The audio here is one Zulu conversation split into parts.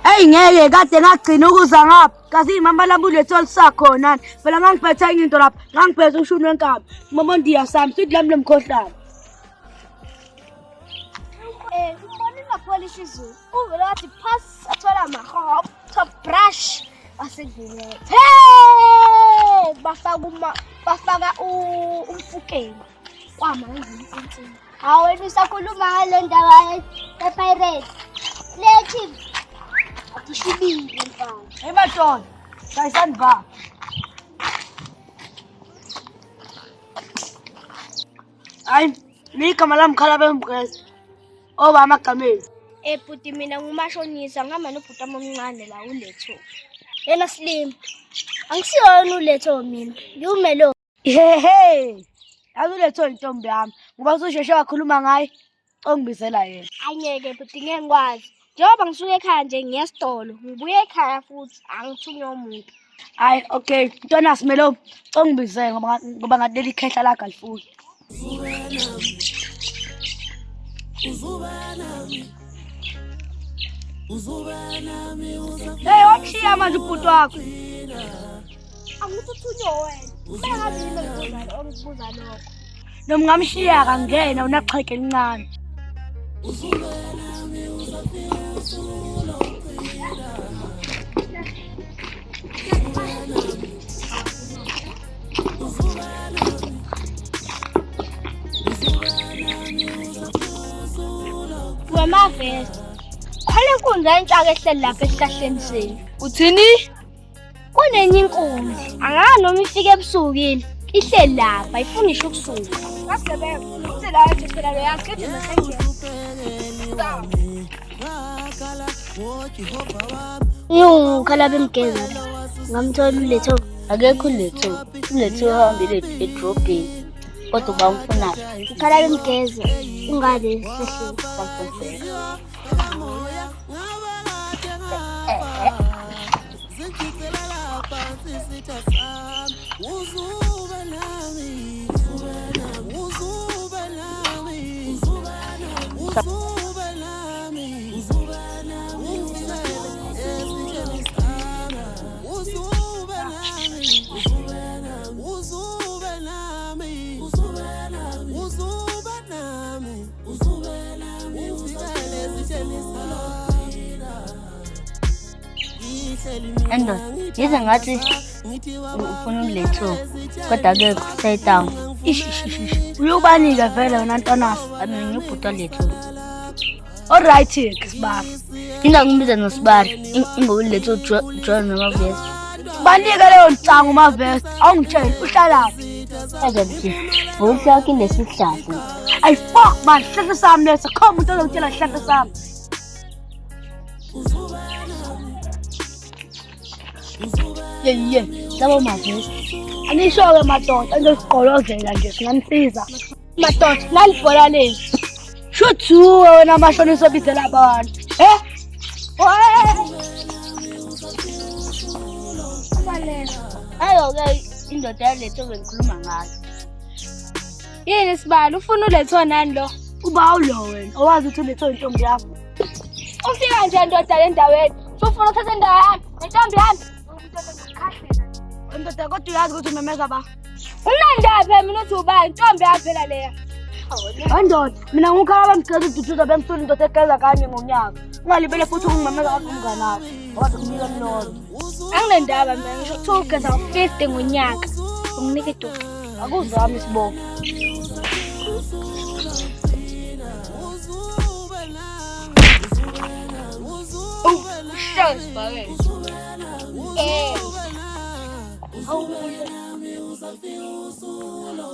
Eyi ngeke kade ngagcina ukuza ngapha kazi imama lambuletho lisakhona phela ngangiphethe enye into lapha ngangiphethe ushuni wenkabi mama ndiyasami sithi lami lemkhohlane umbona ingapholishi izulu uvele wathi phas athola amahop top brush asendleleni bafaka umfukeni kwamanje insini hawu wena usakhuluma ngale ndaba ye-pirate lethi atishibile mfana hey madoda sayisandiva hayi ligama lami Khalabe Mgeza oba amagameni bhuti mina ngumashonisa ngihamba nobhuti omncane la uletho yena Slim angisiyo yena uletho mina ngiwumelo hehe akuletho intombi yami ngoba ususheshe wakhuluma ngaye ongibizela yena angeke bhuti ngeke ngikwazi njengoba ngisuke ekhaya nje ngiyesitolo ngibuye ekhaya futhi angithunywa umuntu hayi okay ntwana Simelo ongibizele ngoba ngathi leli khehla lakhe alifuni hey wakushiya manje ubhuti wakho angithunywa wena bengazi yini ongibuza lokho noma ngamshiya kangena unaxhege elincane wemavesi khona inkunzi entshaka ehleli lapha esihlahleni senu uthini kunenye inkunzi angazi noma ifike ebusuku yini ihleli lapha ayifuni isho ukusuka ngasebenza uthi la ethi phela lo yaqithi nasengiyena Khalabe Mgeza ngamthola uletho akekho uletho uhambile edrobheni kodwa uba umfunayo Khalabe Mgeza ungale sehlile Endo yize ngathi ufuna uletho kodwa akekho sayitown uyobanika vele wena ntwanasi mina ngiyobhuta letho alright Sibari ingakubiza noSibari ingoba uletho John noma Vest banike leyo ntsango mavest awungitshela uhlalaphi azathi ngokuhlaka lesihlahla ay fuck man sihlahla sami leso khoma umuntu ozongitshela sihlahla sami ye labo mavest anisho-ke madoda angizigqolozela nje singanisiza madoda lalibhola leli shuthi uwe wena mashonisa obizela abantu ayo-ke indoda yaletho bengikhuluma ngayo yini Sibali ufuna uletho nani lo uba ulo wena owazi ukuthi uletho intombi yakho ufika nje ndoda le ndaweni ufuna uthatha indawo yami nentombi yami ndoda kodwa uyazi ukuthi umemeza ba unandaphe mina uthi uba intombi yami phela leya andoda mina nguKhalabe Mgeza ududuza bengifuna indoda egeza kanye ngonyaka ungalibele futhi ukungimemeza kahle umngane wakho ngoba sekunika mlozo anginendaba mina ngisho kuthiwa ugeza u-50 ngonyaka unginike idoda akuzami Sibongo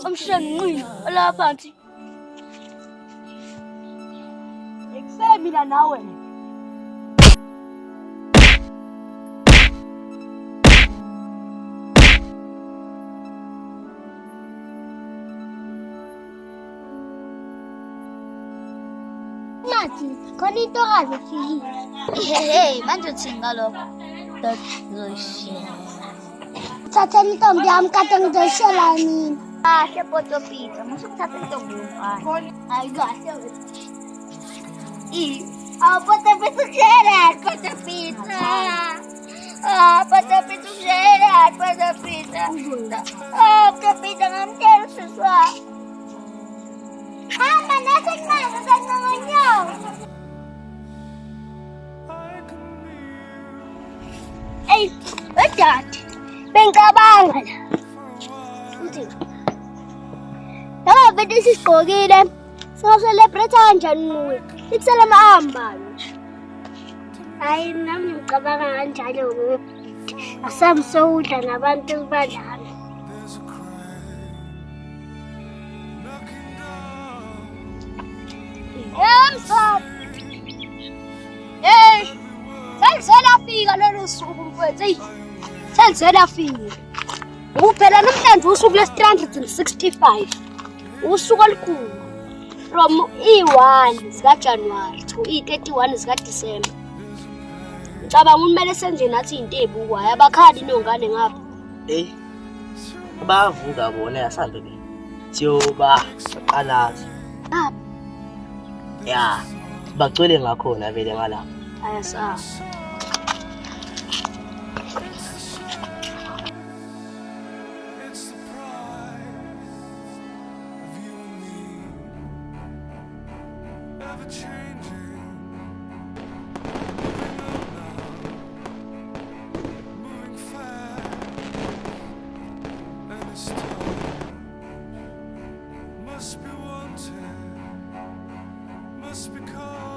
umsheni olapha phansi mina nawe Nathi khona intokazi efikile manje uthini ngalokho ngizoshiya thatheni intombi yami kade ngizoshela nini kahle potopita musho ukuthatha intombi yomfana hayi kahle Patapit sukserat, patapit. Patapit sukserat, patapit. Patapit ang amtero suswa. Manasan na naman niyo. Ay, what's that? Bengkabangan. Pwede si Skogi din. Saselebrate dyan mo. Iksala maambal. Ay, namin kabangan dyan mo. Asam soda na bantong badan. Stop! Sel fika lolu suku mfethu. Sel fika. Uphela namhlanje usuku lesi-365. Usuku olukhulu. From i-1 zikaJanuwari to i-31 zikaDisemba. Ngicabanga kumele senze nathi into ebukwayo abakhali nongane ngapha. Bavuka bona yasambe ke. Siyoba qalaza. Ya, bagcwele ngakhona vele ngalapha. Ayasa. Must be wanted, must be called.